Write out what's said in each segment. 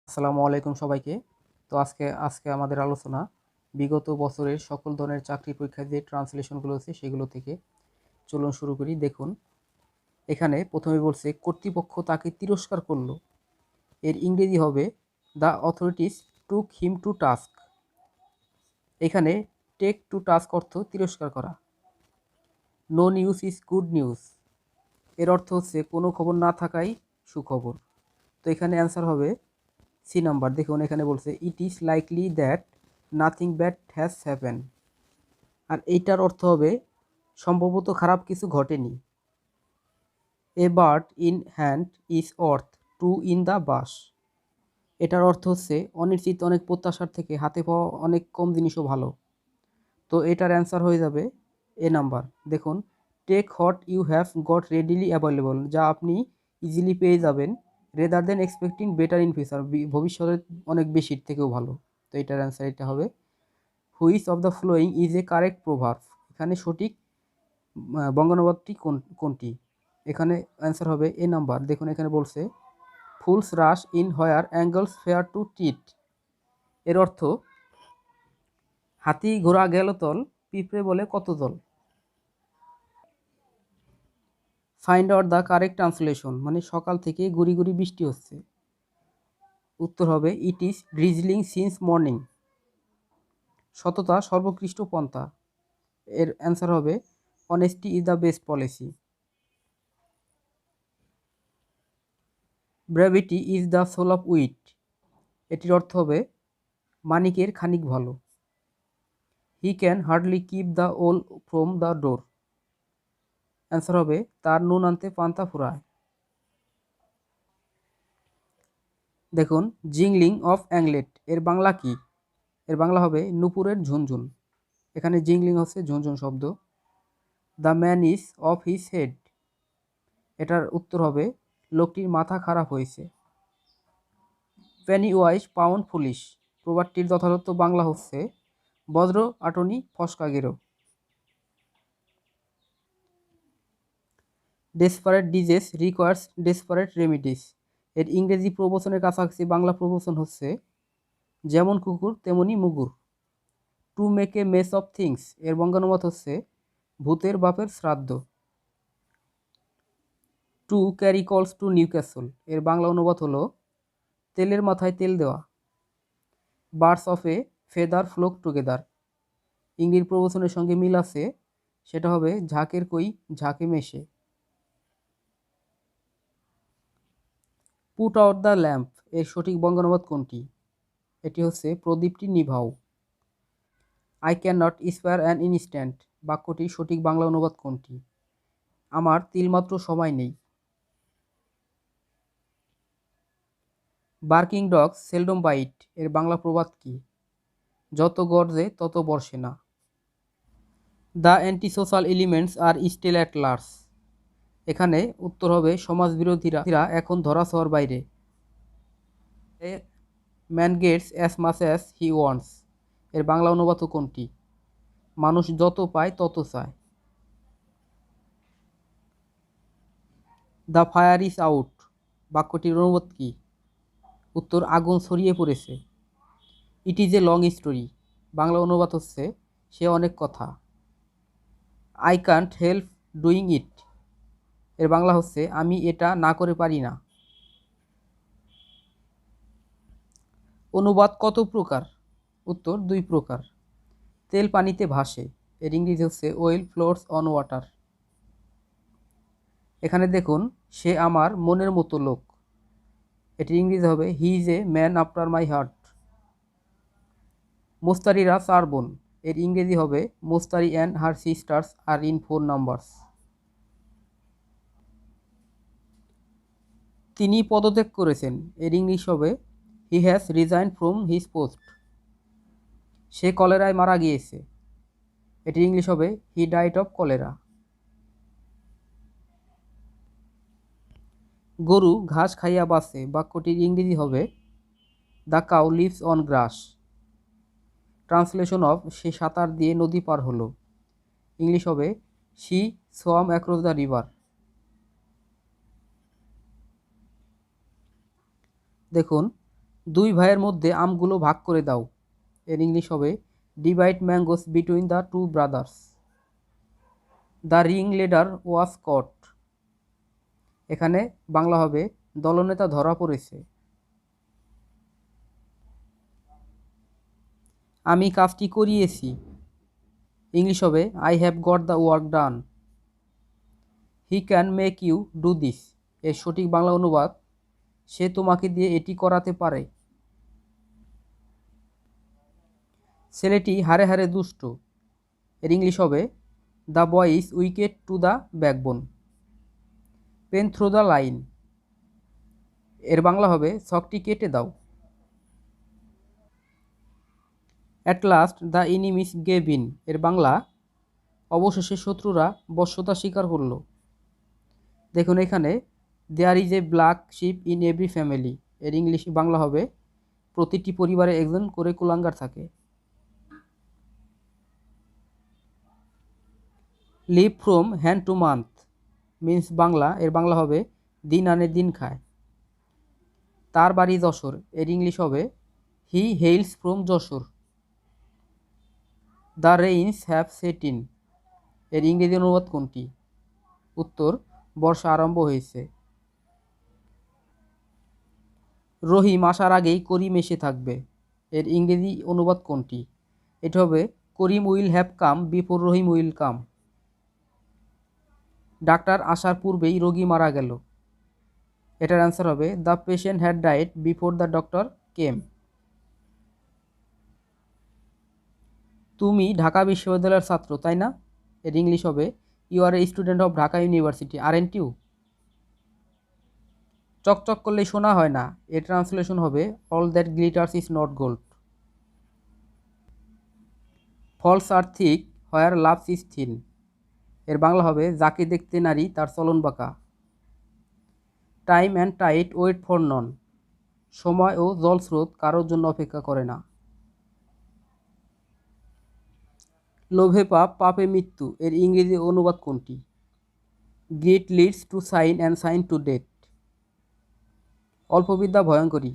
আসসালামু আলাইকুম সবাইকে। তো আজকে আমাদের আলোচনা বিগত বছরের সকল ধরনের চাকরি পরীক্ষায় যে ট্রান্সলেশনগুলো আছে সেগুলো থেকে। চলুন শুরু করি। দেখুন, এখানে প্রথমে বলছে কর্তৃপক্ষ তাকে তিরস্কার করলো। এর ইংরেজি হবে the authorities took him to task. এখানে টেক টু টাস্ক অর্থ তিরস্কার করা। No news is good news, এর অর্থ হচ্ছে কোনো খবর না থাকাই সুখবর। তো এখানে অ্যান্সার হবে সি নাম্বার। দেখুন, এখানে বলছে it is likely that nothing bad has happen. আর এইটার অর্থ হবে সম্ভবত খারাপ কিছু ঘটেনি। A bird in hand is অর্থ টু ইন দ্য বাস। এটার অর্থ হচ্ছে অনিশ্চিত অনেক প্রত্যাশার থেকে হাতে পাওয়া অনেক কম জিনিসও ভালো। তো এটার অ্যান্সার হয়ে যাবে এ নাম্বার। দেখুন, take what you have got readily available, যা আপনি ইজিলি পেয়ে যাবেন, rather than expecting better in future, ভবিষ্যতে অনেক বেশির থেকেও ভালো। তো এটার অ্যান্সার এটা হবে। Which of the following is a correct proverb, এখানে সঠিক বঙ্গানুবাদটি কোনটি? এখানে অ্যান্সার হবে এ নাম্বার। দেখুন, এখানে বলছে fools rush in where angels fear to tread. এর অর্থ হাতি ঘোড়া গেল তল, পিঁপড়ে বলে কত তল। Find out the correct translation, মানে সকাল থেকে গুড়ি গুড়ি বৃষ্টি হচ্ছে। উত্তর হবে it is drizzling since morning. সততা সর্বোৎকৃষ্ট পন্থা। এর অ্যান্সার হবে honesty is the best policy. Brevity is the soul of wit. এটির অর্থ হবে মানিকের খানিক ভালো। He can hardly keep the wolf from the door. Answer হবে তার নুন আনতে পান্তা ফুরায়। দেখুন, জিংলিং অফ অ্যাংলেট এর বাংলা কি? এর বাংলা হবে নুপুরের ঝুনঝুন। এখানে জিংলিং হচ্ছে ঝুনঝুন শব্দ। The man is off his head. এটার উত্তর হবে লোকটির মাথা খারাপ হয়েছে। পেনি ওয়াইজ পাউন্ড ফুলিশ, প্রবাদটির যথার্থ বাংলা হচ্ছে বজ্র আটনি ফসকা গেরো। Desperate diseases requires desperate remedies. এর ইংরেজি প্রবচনের কাছাকাছি বাংলা প্রবচন হচ্ছে যেমন কুকুর তেমনি মুগুর। To make a mess of things এর বঙ্গানুবাদ হচ্ছে ভূতের বাপের শ্রাদ্ধ। To carry coals to Newcastle এর বাংলা অনুবাদ হলো তেলের মাথায় তেল দেওয়া। Birds of a feather flock together, ইংরেজি প্রবচনের সঙ্গে মিল আছে, সেটা হবে ঝাঁকের কই ঝাঁকে মেশে। পুট আউট দ্য ল্যাম্প এর সঠিক বঙ্গানুবাদ কোনটি? এটি হচ্ছে প্রদীপটি নিভাও। I can not spare an instant বাক্যটির সঠিক বাংলা অনুবাদ কোনটি? আমার তিলমাত্র সময় নেই। বার্কিং ডগস সেলডম বাইট এর বাংলা প্রবাদ কি? যত গর্জে তত বর্ষে না। The anti social elements are still at large. এখানে উত্তর হবে সমাজ বিরোধীরা এখন ধরাছোঁয়ার বাইরে। A man gets as much as he wants এর বাংলা অনুবাদ কোনটি? মানুষ যত পায় তত চায়। দ্য ফায়ার ইজ আউট বাক্যটির অনুবাদ কি? উত্তর আগুন ছড়িয়ে পড়েছে। It is a long story Bangla অনুবাদ হচ্ছে সে অনেক কথা। I can't help doing it এর বাংলা হচ্ছে আমি এটা না করে পারি না। অনুবাদ কত প্রকার? উত্তর দুই প্রকার। তেল পানিতে ভাসে এর ইংরেজি হচ্ছে ওয়েল ফ্লোটস অন ওয়াটার। এখানে দেখুন, সে আমার মনের মতো লোক, এটির ইংরেজি হবে he is a man after my heart. মোস্তারিরা চার বোন, এর ইংরেজি হবে মোস্তারি অ্যান্ড হার সিস্টার্স আর ইন ফোর নাম্বারস। তিনি পদত্যাগ করেছেন, এর ইংলিশ হবে he has resign from his post. সে কলেরায় মারা গিয়েছে, এটির ইংলিশ হবে হি ডাইড অফ কলেরা। গরু ঘাস খাইয়া বাঁচে বাক্যটির ইংরেজি হবে the cow lives on grass. Translation of সে সাঁতার দিয়ে নদী পার হলো, ইংলিশ হবে she swam across the river. দেখুন, দুই ভাইয়ের মধ্যে আমগুলো ভাগ করে দাও। এর ইংলিশ হবে divide mangoes between the two brothers. The ring leader was caught. এখানে বাংলা হবে দলনেতা ধরা পড়েছে। আমি কাজটি করিয়েছি। ইংলিশ হবে I have got the work done. He can make you do this. এর সঠিক বাংলা অনুবাদ সে তোমাকে দিয়ে এটি করাতে পারে। ছেলেটি হারে হারে দুষ্ট। এর ইংলিশ হবে the boy is wicked to the backbone. Pen through the line. এর বাংলা হবে ছকটি কেটে দাও। At last the enemies gave in. এর বাংলা অবশেষে শত্রুরা বশ্যতা স্বীকার করল। দেখুন এখানে there is a black sheep in every family. এর ইংলিশ বাংলা হবে প্রতিটি পরিবারে একজন করে কুলাঙ্গার থাকে। Live from hand to month means বাংলা, এর বাংলা হবে দিন আনে দিন খায়। তার বাড়ি যশোর। এর ইংলিশ হবে he hails from Jessore. The rains have set in. এর ইংরেজি অনুবাদ কোনটি? উত্তর বর্ষা আরম্ভ হয়েছে। রহিম আসার আগেই করিম এসে থাকবে। এর ইংরেজি অনুবাদ কোনটি? এটা হবে Karim will have come before Rahim will come. Doctor আসার পূর্বেই রোগী মারা গেল। এটার অ্যান্সার হবে the patient had died before the doctor came. তুমি ঢাকা বিশ্ববিদ্যালয়ের ছাত্র, তাই না? এর ইংলিশ হবে you are a student of Dhaka university, aren't you? চকচক করলেই শোনা হয় না। এর ট্রান্সলেশন হবে all that glitters is not gold. Faults are thick where loves is thin. এর বাংলা হবে যাকে দেখতে নারী তার চলন বাঁকা। Time and tide wait for none. সময় ও জলস্রোত কারোর জন্য অপেক্ষা করে না। লোভে পাপ, পাপে মৃত্যু। এর ইংরেজি অনুবাদ কোনটি? Greed leads to sin and sin to death. অল্পবিদ্যা ভয়ঙ্করী।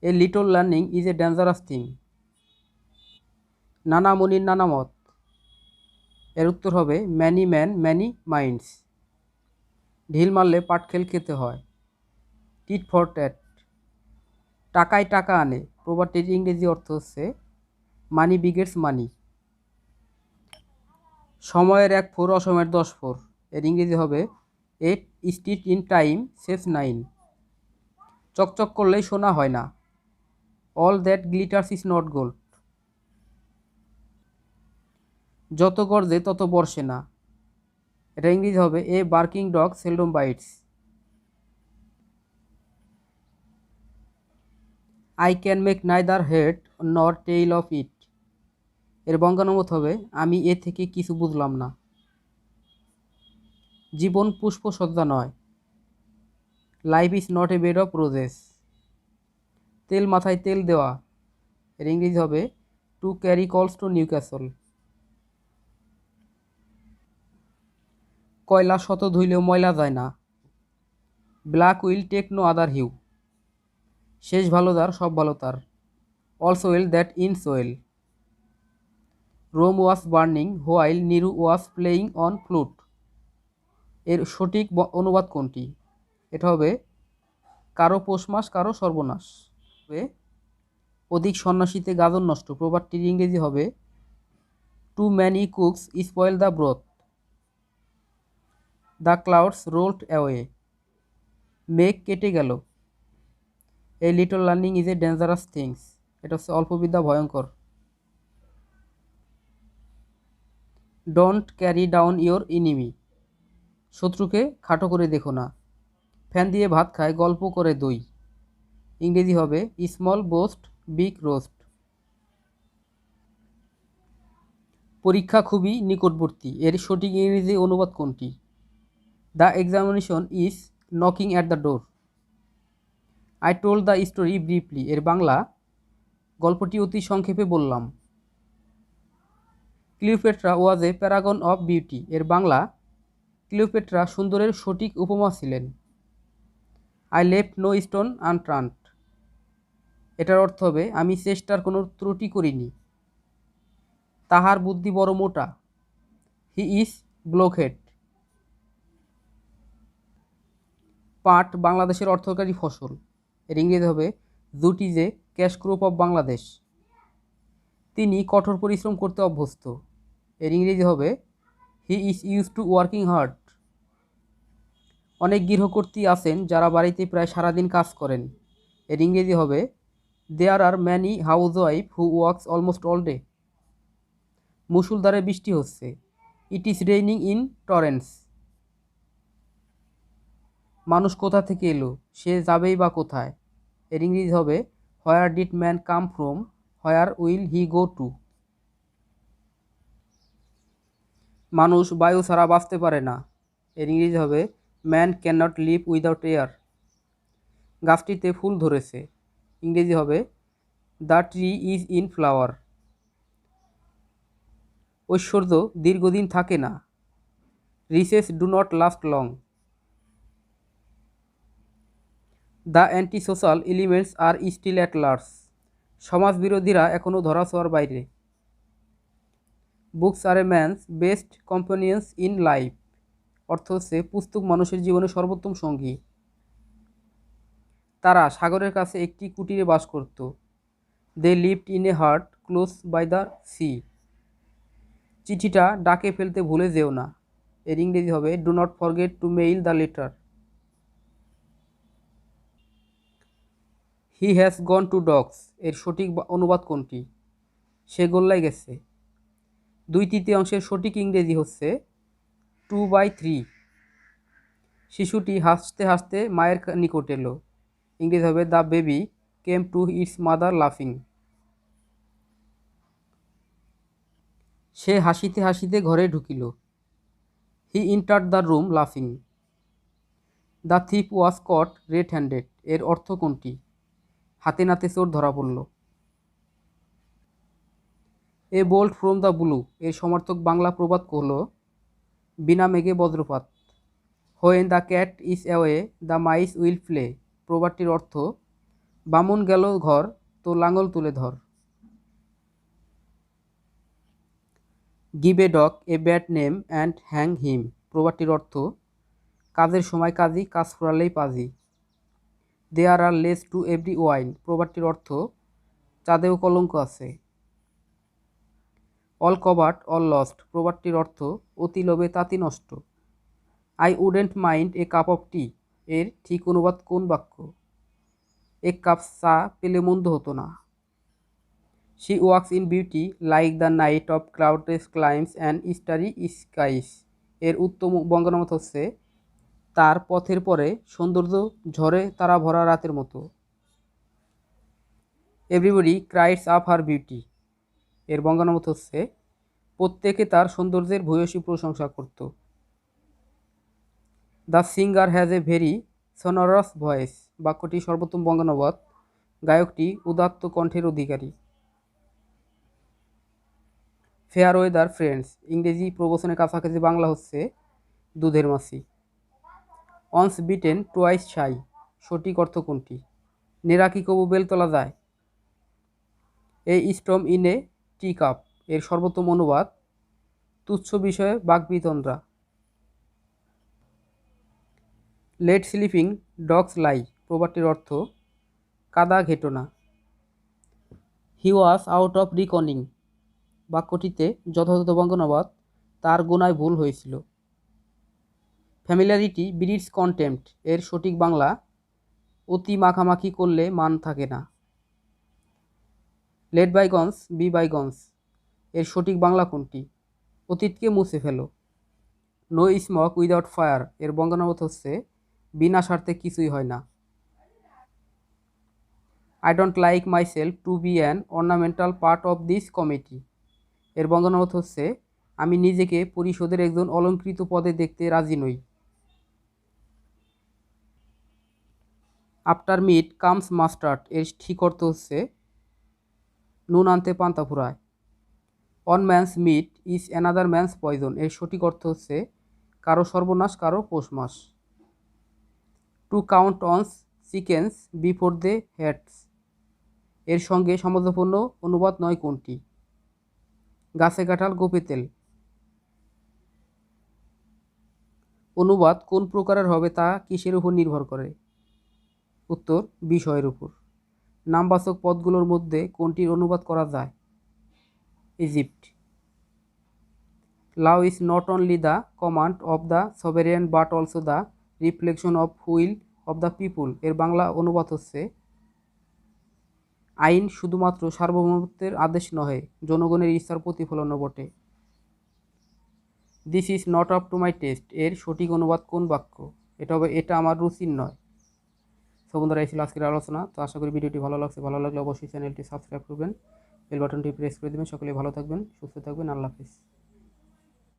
A little learning is a dangerous thing. নানা মনির নানা মত। এর উত্তর হবে ম্যানি ম্যান ম্যানি মাইন্ডস। ঢিল মারলে পাটখেল খেতে হয়। Tit for tat. টাকায় টাকা আনে। প্রবাদটির ইংরেজি অর্থ হচ্ছে মানি বিগেটস মানি। সময়ের 1 ফোর অসময়ের 10 ফোর। এর ইংরেজি হবে এট স্টিচ ইন টাইম সেভস 9। চকচক করলেই শোনা হয় না। All that glitters is not gold. যত গর্জে তত বর্ষে না। এটা ইংরেজি হবে a barking dog seldom bites. I can make neither head নর টেইল অফ ইট। এর বঙ্গানুবাদ হবে আমি এ থেকে কিছু বুঝলাম না। জীবন পুষ্পসজ্জা নয়। Life is not a bed of roses. তেল মাথায় তেল দেওয়া। এর ইংরেজি হবে to carry coals to Newcastle. কয়লা শত ধুইলেও ময়লা যায় না। Black will take no other hue. শেষ ভালো তার সব ভালো তার। All's well that ends well. Rome was burning while Nero was playing on flute. এর সঠিক অনুবাদ কোনটি? এটা হবে কারো পৌষ মাস কারো সর্বনাশ। অধিক সন্ন্যাসীতে গাজন নষ্ট। প্রবাদটির ইংরেজি হবে too many cooks spoil the broth. The clouds rolled away. মেঘ কেটে গেল। A little learning is a dangerous things. এটা হচ্ছে অল্পবিদ্যা ভয়ঙ্কর। Don't carry down your enemy. শত্রুকে খাটো করে দেখো না। ফ্যান দিয়ে ভাত খায় গল্প করে দই। ইংরেজি হবে স্মল বোস্ট বিগ রোস্ট। পরীক্ষা খুবই নিকটবর্তী। এর সঠিক ইংরেজি অনুবাদ কোনটি? The examination is knocking at the door. I told the story briefly. এর বাংলা গল্পটি অতি সংক্ষেপে বললাম। Cleopatra was a paragon of beauty. এর বাংলা ক্লিওপেট্রা সুন্দরের সঠিক উপমা ছিলেন। I left no stone unturned. এটার অর্থ হবে আমি চেষ্টার কোনো ত্রুটি করিনি। তাহার বুদ্ধি বড় মোটা। He is blockhead. পাট বাংলাদেশের অর্থকরী ফসল। এর ইংরেজি হবে jute is a cash crop of Bangladesh. তিনি কঠোর পরিশ্রম করতে অভ্যস্ত। এর ইংরেজি হবে he is used to working hard. অনেক গৃহকর্ত্রী আছেন যারা বাড়িতে প্রায় সারাদিন কাজ করেন। এর ইংরেজি হবে there are many house wife who works almost all day. মুষলধারে বৃষ্টি হচ্ছে। It is raining in torrents. মানুষ কোথা থেকে এলো, সে যাবেই বা কোথায়। এর ইংরেজি হবে where did man come from, where will he go to. মানুষ বায়ু ছাড়া বাঁচতে পারে না। এর ইংরেজি হবে man can not live without air. গাছটিতে ফুল ধরেছে। ইংরেজি হবে the tree is in flower. ঐশ্বর্য দীর্ঘদিন থাকে না। Riches do not last long. The anti social elements are still at large. সমাজ বিরোধীরা এখনও ধরাছোঁয়ার বাইরে। Books are a man's best companions in life. অর্থ হচ্ছে পুস্তক মানুষের জীবনে সর্বোত্তম সঙ্গী। তারা সাগরের কাছে একটি কুটিরে বাস করত। They lived in a hut close by the sea. চিঠিটা ডাকে ফেলতে ভুলে যেও না। এর ইংরেজি হবে do not forget to mail the letter. He has gone to dogs. এর সঠিক অনুবাদ কোনটি? সে গোল্লায় গেছে। 2/3 সঠিক ইংরেজি হচ্ছে 2/3। শিশুটি হাসতে হাসতে মায়ের নিকট এলো। ইংরেজি হবে the baby came to its mother লাফিং। সে হাসিতে হাসিতে ঘরে ঢুকিল। হি এন্টার্ড দ্য রুম লাফিং। The thief was caught red handed. এর অর্থ কোনটি? হাতে নাতে চোর ধরা পড়ল। A bolt from the blue. এর সমার্থক বাংলা প্রবাদ হল বিনা মেঘে বজ্রপাত। When the cat is away the mice will play. প্রবাদটির অর্থ বামুন গেল ঘর তো লাঙল তুলে ধর। Give a dog a bad name and hang him. প্রবাদটির অর্থ কাজের সময় কাজী, কাজ ফুরালেই পাজি। There are lees to every wine. প্রবাদটির অর্থ চাঁদেও কলঙ্ক আছে। All covet all lost. প্রবাদটির অর্থ অতি লোভে তাঁতি নষ্ট। I wouldn't mind a cup of tea. এর ঠিক অনুবাদ কোন বাক্য? এক কাপ চা পেলে মন্দ হতো না। She walks in beauty like the night of cloudless climes and starry skies. এর উত্তম বঙ্গানুবাদ হচ্ছে তার পথের পরে সৌন্দর্য ঝড়ে তারা ভরা রাতের মতো। Everybody cried up her beauty. এর বঙ্গানুবাদ হচ্ছে প্রত্যেকে তার সৌন্দর্যের ভূয়সী প্রশংসা করত। The singer has a very sonorous voice. বাক্যটি সর্বোত্তম বঙ্গানুবাদ গায়কটি উদাত্ত কণ্ঠের অধিকারী। Fair weather friends. ইংরেজি প্রবচনের কাছাকাছি বাংলা হচ্ছে দুধের মাছি। অনস বিটেন টুয়াইস শাই। সঠিক অর্থ কোনটি? নেড়া কি কবু বেল তোলা যায়? এই storm in a tea cup. এর সর্বোত্তম অনুবাদ তুচ্ছ বিষয়ে বাকবিতণ্ডা। Let sleeping dogs lie. প্রবাদটির অর্থ কাদা ঘেটো না। হি ওয়াজ আউট অফ রিকনিং। বাক্যটিতে যথাযথ বঙ্গানুবাদ তার গোনায় ভুল হয়েছিল। Familiarity breeds contempt. এর সঠিক বাংলা অতি মাখামাখি করলে মান থাকে না। Let bygones be bygones. এর সঠিক বাংলা কোনটি? অতীতকে মুছে ফেলো। No smoke without fire. এর বঙ্গানুবাদ হচ্ছে বিনা স্বার্থে কিছুই হয় না। I don't like myself to be an ornamental part of this committee. এর বঙ্গানুবাদ হচ্ছে আমি নিজেকে পরিষদের একজন অলঙ্কৃত পদে দেখতে রাজি নই। After meat comes mustard. এর ঠিক অর্থ হচ্ছে নুন আনতে পান্তা ফুরায়। One man's meat is another man's poison. এর সঠিক অর্থ হচ্ছে কারো সর্বনাশ কারো পৌষ মাস। To count one's chickens before they hatch. এর সঙ্গে সামঞ্জস্যপূর্ণ অনুবাদ নয় কোনটি? গাছে কাঁঠাল গোঁফে তেল। অনুবাদ কোন প্রকারের হবে তা কিসের উপর নির্ভর করে? উত্তর বিষয়ের উপর। নামবাচক পদগুলোর মধ্যে কোনটির অনুবাদ করা যায়? Egypt. Law is not only the command of the sovereign but also the reflection of will of the people. এর বাংলা অনুবাদ হচ্ছে, আইন শুধুমাত্র সার্বভৌমত্বের আদেশ নহে, জনগণের ইচ্ছার প্রতিফলনও বটে। This is not up to my test এর সঠিক অনুবাদ কোন বাক্য? এটা হবে, এটা আমার রুচির নয়। সো বন্ধুরা, এই ছিল আজকের আলোচনা। তো আশা করি ভিডিওটি ভালো লাগছে। ভালো লাগলে অবশ্যই চ্যানেলটি সাবস্ক্রাইব করবেন, বেল বাটনটি প্রেস করে দেবেন। সকলে ভালো থাকবেন, সুস্থ থাকবেন। আল্লাহ হাফিজ।